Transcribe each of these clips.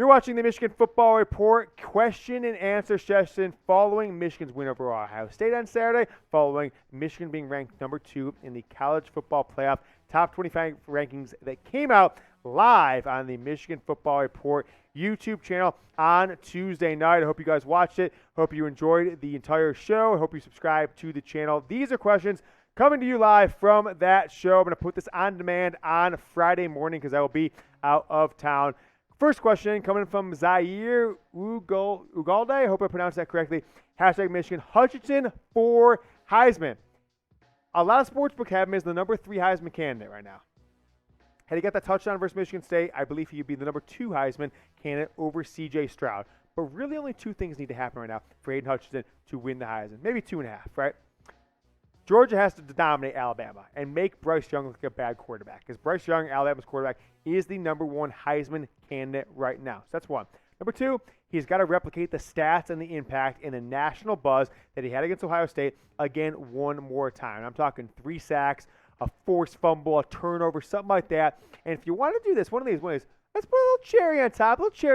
You're watching the Michigan Football Report question and answer session following Michigan's win over Ohio State on Saturday, following Michigan being ranked number 2 in the college football playoff top 25 rankings that came out live on the Michigan Football Report YouTube channel on Tuesday night. I hope you guys watched it. Hope you enjoyed the entire show. I hope you subscribe to the channel. These are questions coming to you live from that show. I'm going to put this on demand on Friday morning because I will be out of town. First question coming from Zaire Ugalde. I hope I pronounced that correctly. Hashtag Michigan. Hutchinson for Heisman. A lot of sportsbook have him as the number 3 Heisman candidate right now. Had he got that touchdown versus Michigan State, I believe he would be the number 2 Heisman candidate over C.J. Stroud. But really only 2 things need to happen right now for Aidan Hutchinson to win the Heisman. Maybe 2.5, right? Georgia has to dominate Alabama and make Bryce Young look like a bad quarterback, because Bryce Young, Alabama's quarterback, is the number 1 Heisman candidate right now. So that's one. Number 2, he's got to replicate the stats and the impact and the national buzz that he had against Ohio State again one more time. I'm talking 3 sacks, a forced fumble, a turnover, something like that. And if you want to do this, one of these, let's put a little cherry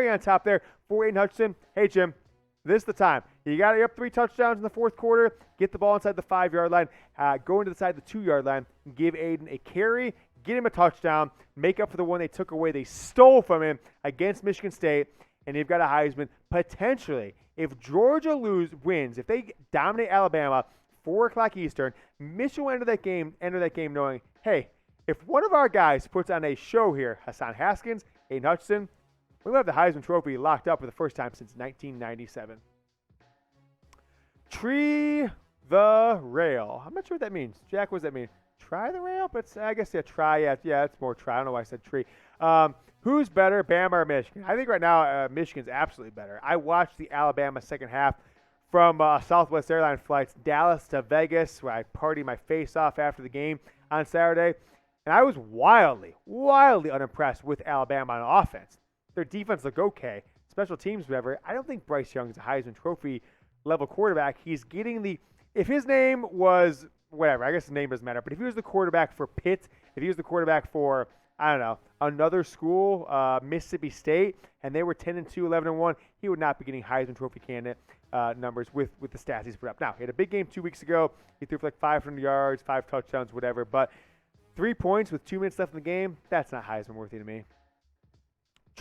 on top there for Aidan Hutchinson. Hey, Jim. This is the time. You got to up 3 touchdowns in the fourth quarter, get the ball inside the 5-yard line, go into the side of the 2-yard line, give Aidan a carry, get him a touchdown, make up for the one they took away, they stole from him against Michigan State, and you've got a Heisman. Potentially, if Georgia wins, if they dominate Alabama, 4 o'clock Eastern, Michigan will enter that game knowing, hey, if one of our guys puts on a show here, Hassan Haskins, Aidan Hutchinson, we'll have the Heisman Trophy locked up for the first time since 1997. Tree the rail. I'm not sure what that means. Jack, what does that mean? Try the rail? But I guess, try. Yeah, it's more try. I don't know why I said tree. Who's better, Bama or Michigan? I think right now Michigan's absolutely better. I watched the Alabama second half from Southwest Airlines flights, Dallas to Vegas, where I partied my face off after the game on Saturday. And I was wildly unimpressed with Alabama on offense. Their defense looked okay. Special teams, whatever. I don't think Bryce Young is a Heisman Trophy level quarterback. He's getting if his name was, whatever, I guess his name doesn't matter, but if he was the quarterback for Pitt, if he was the quarterback for, I don't know, another school, Mississippi State, and they were 10-2, 11-1, he would not be getting Heisman Trophy candidate numbers with the stats he's put up. Now, he had a big game 2 weeks ago. He threw for like 500 yards, 5 touchdowns, whatever, but 3 points with 2 minutes left in the game, that's not Heisman worthy to me.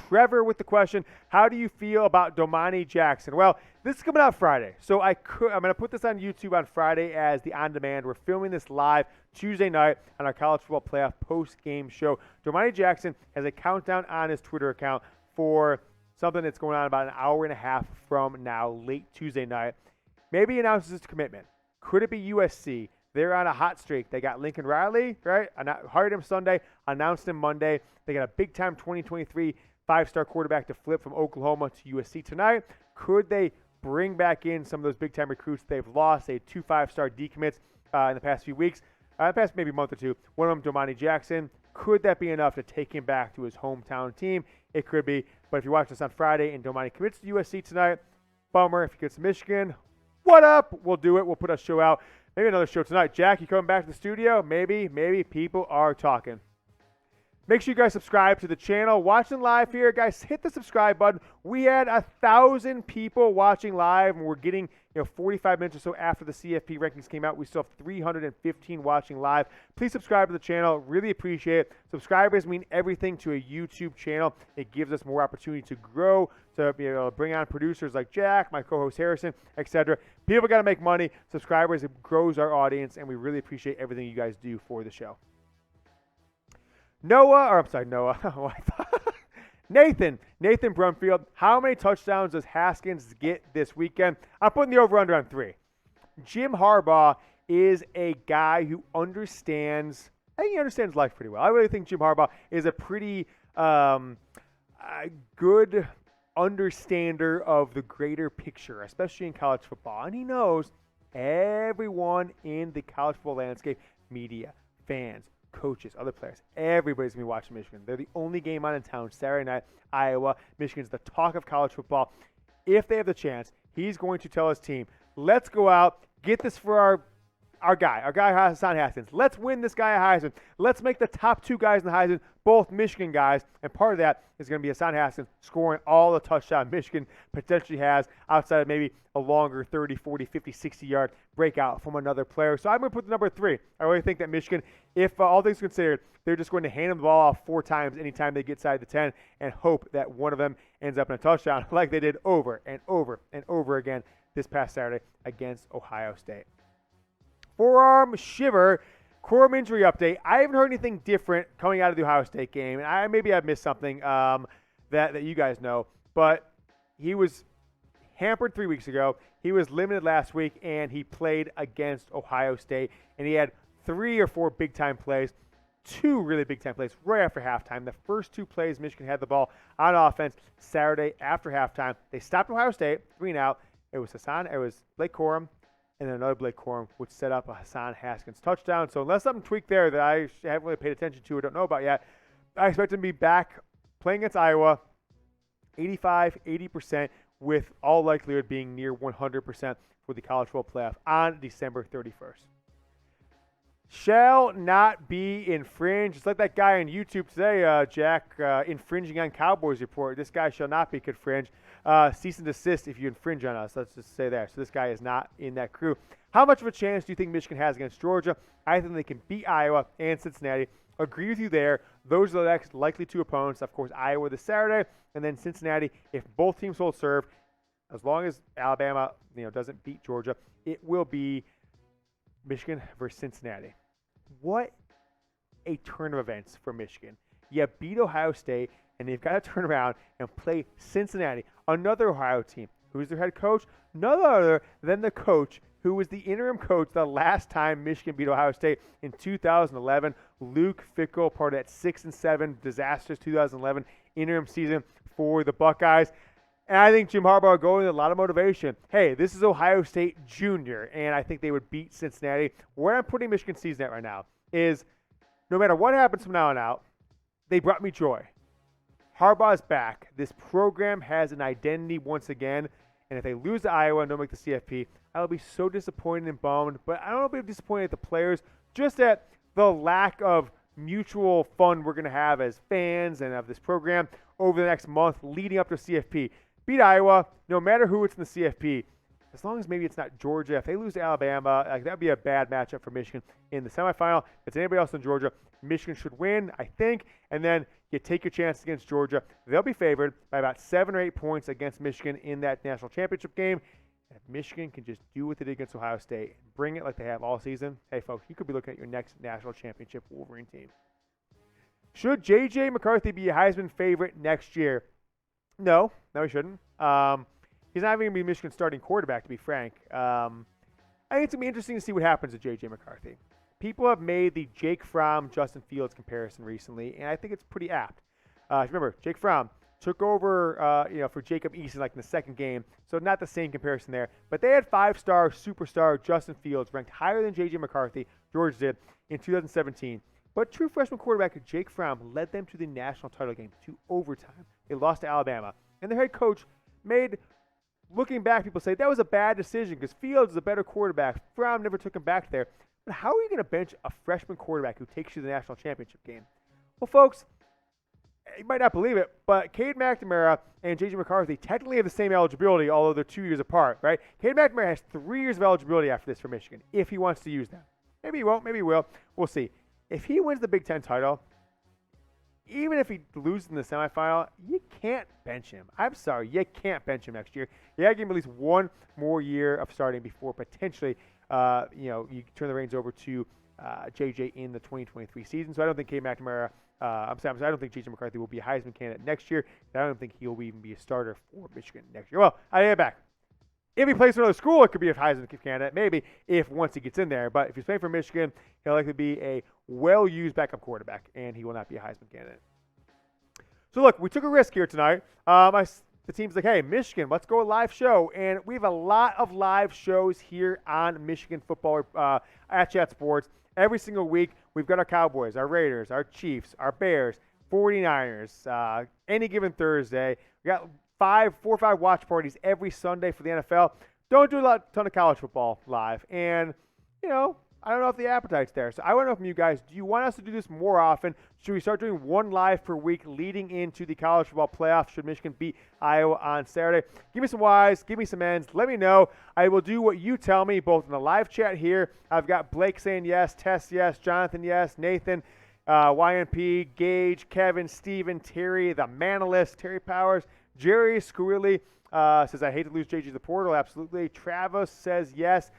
Trevor with the question, how do you feel about Domani Jackson? Well, this is coming out Friday, so I'm going to put this on YouTube on Friday as the on-demand. We're filming this live Tuesday night on our college football playoff post-game show. Domani Jackson has a countdown on his Twitter account for something that's going on about an hour and a half from now, late Tuesday night. Maybe he announces his commitment. Could it be USC? They're on a hot streak. They got Lincoln Riley, right? Hired him Sunday, announced him Monday. They got a big-time 2023 5-star quarterback to flip from Oklahoma to USC tonight. Could they bring back in some of those big-time recruits they've lost? They had 2 5-star decommits in the past few weeks, the past maybe month or two. One of them, Domani Jackson. Could that be enough to take him back to his hometown team? It could be. But if you watch this on Friday and Domani commits to USC tonight, bummer. If he gets to Michigan, what up? We'll do it. We'll put a show out. Maybe another show tonight. Jack, you coming back to the studio? Maybe people are talking. Make sure you guys subscribe to the channel. Watching live here, guys, hit the subscribe button. We had 1,000 people watching live, and we're getting 45 minutes or so after the CFP rankings came out. We still have 315 watching live. Please subscribe to the channel. Really appreciate it. Subscribers mean everything to a YouTube channel. It gives us more opportunity to grow, to be able to bring on producers like Jack, my co-host Harrison, etc. People got to make money. Subscribers, it grows our audience, and we really appreciate everything you guys do for the show. Nathan Brumfield, how many touchdowns does Haskins get this weekend? I'm putting the over-under on 3. Jim Harbaugh is a guy who understands life pretty well. I really think Jim Harbaugh is a pretty good understander of the greater picture, especially in college football. And he knows everyone in the college football landscape, media, fans, coaches, other players, everybody's going to be watching Michigan. They're the only game on in town Saturday night, Iowa. Michigan's the talk of college football. If they have the chance, he's going to tell his team, let's go out, get this for our guy Hassan Haskins. Let's win this guy a Heisman. Let's make the top 2 guys in the Heisman both Michigan guys, and part of that is going to be Hassan Haskins scoring all the touchdowns Michigan potentially has outside of maybe a longer 30, 40, 50, 60-yard breakout from another player. So I'm going to put the number 3. I really think that Michigan, if all things considered, they're just going to hand them the ball off 4 times anytime they get inside the 10 and hope that one of them ends up in a touchdown like they did over and over and over again this past Saturday against Ohio State. Forearm Shiver, Corum injury update. I haven't heard anything different coming out of the Ohio State game, and maybe I've missed something that you guys know, but he was hampered 3 weeks ago. He was limited last week, and he played against Ohio State, and he had 3 or 4 big-time plays, 2 really big-time plays right after halftime. The first 2 plays, Michigan had the ball on offense Saturday after halftime. They stopped Ohio State, 3 and out. It was Blake Corum, and then another Blake Corum, which set up a Hassan Haskins touchdown. So unless something tweaked there that I haven't really paid attention to or don't know about yet, I expect him to be back playing against Iowa, 85, 80%, with all likelihood being near 100% for the College Football Playoff on December 31st. Shall not be infringed. It's like that guy on YouTube today, Jack, infringing on Cowboys report. This guy shall not be infringed. Cease and desist if you infringe on us. Let's just say there. So this guy is not in that crew. How much of a chance do you think Michigan has against Georgia? I think they can beat Iowa and Cincinnati. Agree with you there. Those are the next likely 2 opponents. Of course, Iowa this Saturday, and then Cincinnati. If both teams hold serve, as long as Alabama doesn't beat Georgia, it will be Michigan versus Cincinnati. What a turn of events for Michigan. You beat Ohio State, and they've got to turn around and play Cincinnati, another Ohio team. Who's their head coach? None other than the coach who was the interim coach the last time Michigan beat Ohio State in 2011. Luke Fickell, part of that 6-7 disastrous 2011 interim season for the Buckeyes. And I think Jim Harbaugh going with a lot of motivation. Hey, this is Ohio State Junior, and I think they would beat Cincinnati. Where I'm putting Michigan's season at right now is no matter what happens from now on out, they brought me joy. Harbaugh's back. This program has an identity once again, and if they lose to Iowa and don't make the CFP, I'll be so disappointed and bummed. But I don't know if I'm disappointed at the players, just at the lack of mutual fun we're going to have as fans and of this program over the next month leading up to CFP. Beat Iowa, no matter who it's in the CFP, as long as maybe it's not Georgia. If they lose to Alabama, that would be a bad matchup for Michigan in the semifinal. If it's anybody else in Georgia, Michigan should win, I think. And then you take your chance against Georgia. They'll be favored by about 7 or 8 points against Michigan in that national championship game. And if Michigan can just do what they did against Ohio State, bring it like they have all season, hey, folks, you could be looking at your next national championship Wolverine team. Should J.J. McCarthy be a Heisman favorite next year? No, he shouldn't. He's not even going to be Michigan's starting quarterback, to be frank. I think it's going to be interesting to see what happens to J.J. McCarthy. People have made the Jake Fromm, Justin Fields comparison recently, and I think it's pretty apt. Remember, Jake Fromm took over for Jacob Eason like in the second game, so not the same comparison there. But they had 5-star superstar Justin Fields ranked higher than J.J. McCarthy, Georgia did, in 2017. But true freshman quarterback Jake Fromm led them to the national title game, to overtime. They lost to Alabama. And their head coach made, looking back, people say that was a bad decision because Fields is a better quarterback. Fromm never took him back there. But how are you going to bench a freshman quarterback who takes you to the national championship game? Well, folks, you might not believe it, but Cade McNamara and J.J. McCarthy technically have the same eligibility, although they're 2 years apart, right? Cade McNamara has 3 years of eligibility after this for Michigan, if he wants to use them. Maybe he won't, maybe he will. We'll see. If he wins the Big Ten title, even if he loses in the semifinal, you can't bench him. I'm sorry, you can't bench him next year. You got to give him at least 1 more year of starting before potentially, you turn the reins over to JJ in the 2023 season. So I don't think Cade McNamara, I don't think JJ McCarthy will be a Heisman candidate next year. I don't think he'll even be a starter for Michigan next year. Well, I get back. If he plays for another school, it could be a Heisman candidate, maybe, if once he gets in there. But if he's playing for Michigan, he'll likely be a well-used backup quarterback, and he will not be a Heisman candidate. So, look, we took a risk here tonight. The team's like, hey, Michigan, let's go a live show. And we have a lot of live shows here on Michigan football at Chat Sports. Every single week, we've got our Cowboys, our Raiders, our Chiefs, our Bears, 49ers, any given Thursday. We got 4 or 5 watch parties every Sunday for the NFL. Don't do a ton of college football live. And, I don't know if the appetite's there. So I want to know from you guys, do you want us to do this more often? Should we start doing one live per week leading into the college football playoffs? Should Michigan beat Iowa on Saturday? Give me some Y's, give me some N's. Let me know. I will do what you tell me, both in the live chat here. I've got Blake saying yes, Tess yes, Jonathan yes, Nathan, YNP, Gage, Kevin, Steven, Terry, the Manalist, Terry Powers, Jerry Squilly says, I hate to lose JG to the portal. Absolutely. Travis says yes.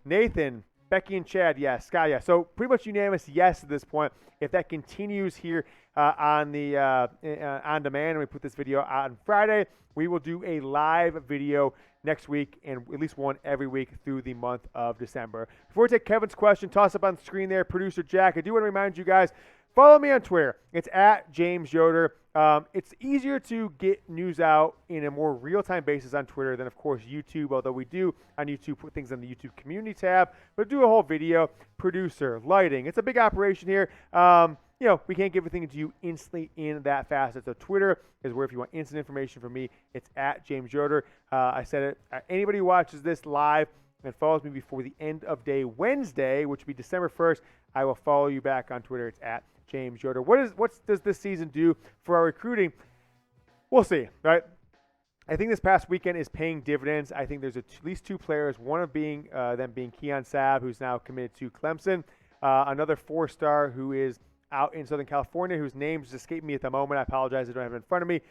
Nathan, Becky and Chad, yes. Scott, yes. So pretty much unanimous yes at this point. If that continues here on the on demand, and we put this video out on Friday, we will do a live video next week, and at least one every week through the month of December. Before we take Kevin's question, toss up on the screen there, producer Jack. I do want to remind you guys, follow me on Twitter. It's at James Yoder. It's easier to get news out in a more real-time basis on Twitter than, of course, YouTube, although we do on YouTube put things on the YouTube community tab, but do a whole video, producer, lighting. It's a big operation here. We can't give everything to you instantly in that facet. So Twitter is where if you want instant information from me, it's at James Yoder. I said it. Anybody who watches this live and follows me before the end of day Wednesday, which will be December 1st, I will follow you back on Twitter. It's at James Yoder. What does this season do for our recruiting? We'll see, right? I think this past weekend is paying dividends. I think there's at least two players, one of them being Keon Sabb, who's now committed to Clemson, another four-star who is out in Southern California, whose name just escaped me at the moment. I apologize, I don't have it in front of me.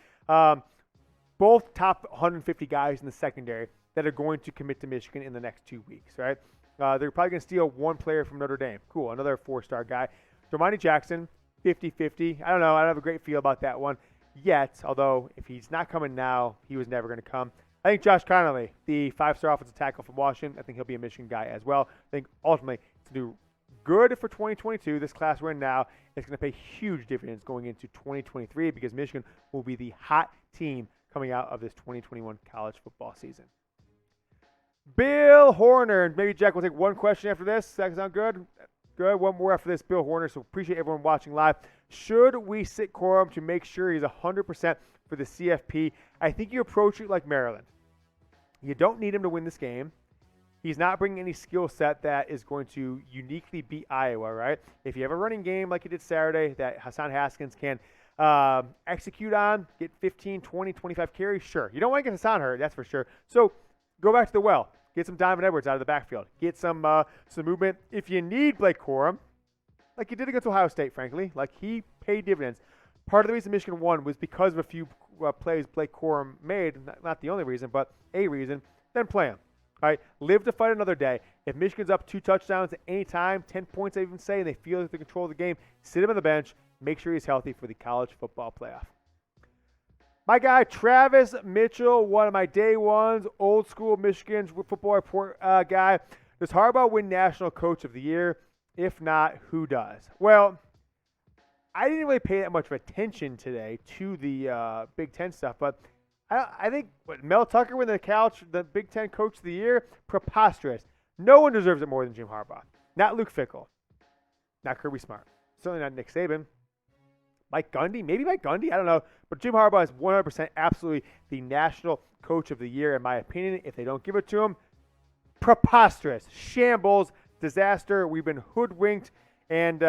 Both top 150 guys in the secondary that are going to commit to Michigan in the next 2 weeks, right? They're probably going to steal one player from Notre Dame. Cool, another four-star guy. Domani Jackson, 50-50. I don't know. I don't have a great feel about that one yet, although if he's not coming now, he was never going to come. I think Josh Connolly, the five-star offensive tackle from Washington, I think he'll be a Michigan guy as well. I think ultimately to do good for 2022, this class we're in now, it's going to pay huge dividends going into 2023 because Michigan will be the hot team coming out of this 2021 college football season. Bill Horner, and maybe Jack will take one question after this. Does that sound good? Good. One more after this, Bill Horner. So appreciate everyone watching live. Should we sit Corum to make sure he's 100% for the CFP? I think you approach it like Maryland. You don't need him to win this game. He's not bringing any skill set that is going to uniquely beat Iowa, right? If you have a running game like you did Saturday that Hassan Haskins can execute on, get 15, 20, 25 carries, sure. You don't want to get Hassan hurt, that's for sure. So go back to the well. Get some Donovan Edwards out of the backfield. Get some movement. If you need Blake Corum, like you did against Ohio State, frankly, like he paid dividends. Part of the reason Michigan won was because of a few plays Blake Corum made. Not the only reason, but a reason. Then play him. All right, live to fight another day. If Michigan's up 2 touchdowns at any time, 10 points I even say, and they feel like they control the game, sit him on the bench. Make sure he's healthy for the college football playoff. My guy, Travis Mitchell, one of my day ones, old school Michigan football report guy. Does Harbaugh win National Coach of the Year? If not, who does? Well, I didn't really pay that much of attention today to the Big Ten stuff, but I think Mel Tucker win the Big Ten Coach of the Year? Preposterous. No one deserves it more than Jim Harbaugh. Not Luke Fickell. Not Kirby Smart. Certainly not Nick Saban. Mike Gundy? Maybe Mike Gundy? I don't know. But Jim Harbaugh is 100% absolutely the National Coach of the Year, in my opinion. If they don't give it to him, preposterous. Shambles. Disaster. We've been hoodwinked. And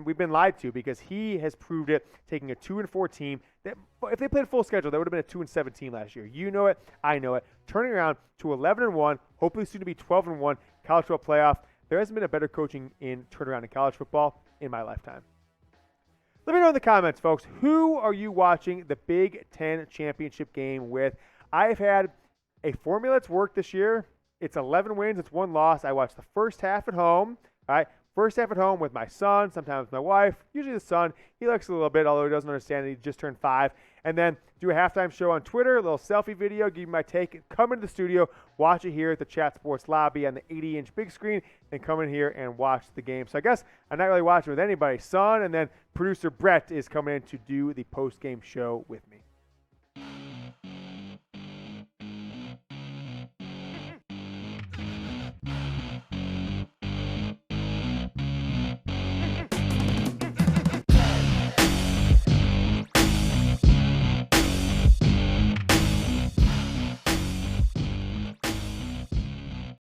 we've been lied to because he has proved it, taking a 2-4 team that if they played full schedule, that would have been a 2-7 team last year. You know it, I know it. Turning around to 11-1, hopefully soon to be 12-1 college football playoff. There hasn't been a better coaching in turnaround in college football in my lifetime. Let me know in the comments, folks. Who are you watching the Big Ten championship game with? I've had a formula that's worked this year. It's 11 wins. It's 1 loss. I watched the first half at home. All right. First half at home with my son, sometimes my wife, usually the son. He likes it a little bit, although he doesn't understand that he just turned 5. And then do a halftime show on Twitter, a little selfie video, give you my take. Come into the studio, watch it here at the Chat Sports lobby on the 80-inch big screen, and come in here and watch the game. So I guess I'm not really watching with anybody. Son, and then producer Brett is coming in to do the post-game show with me.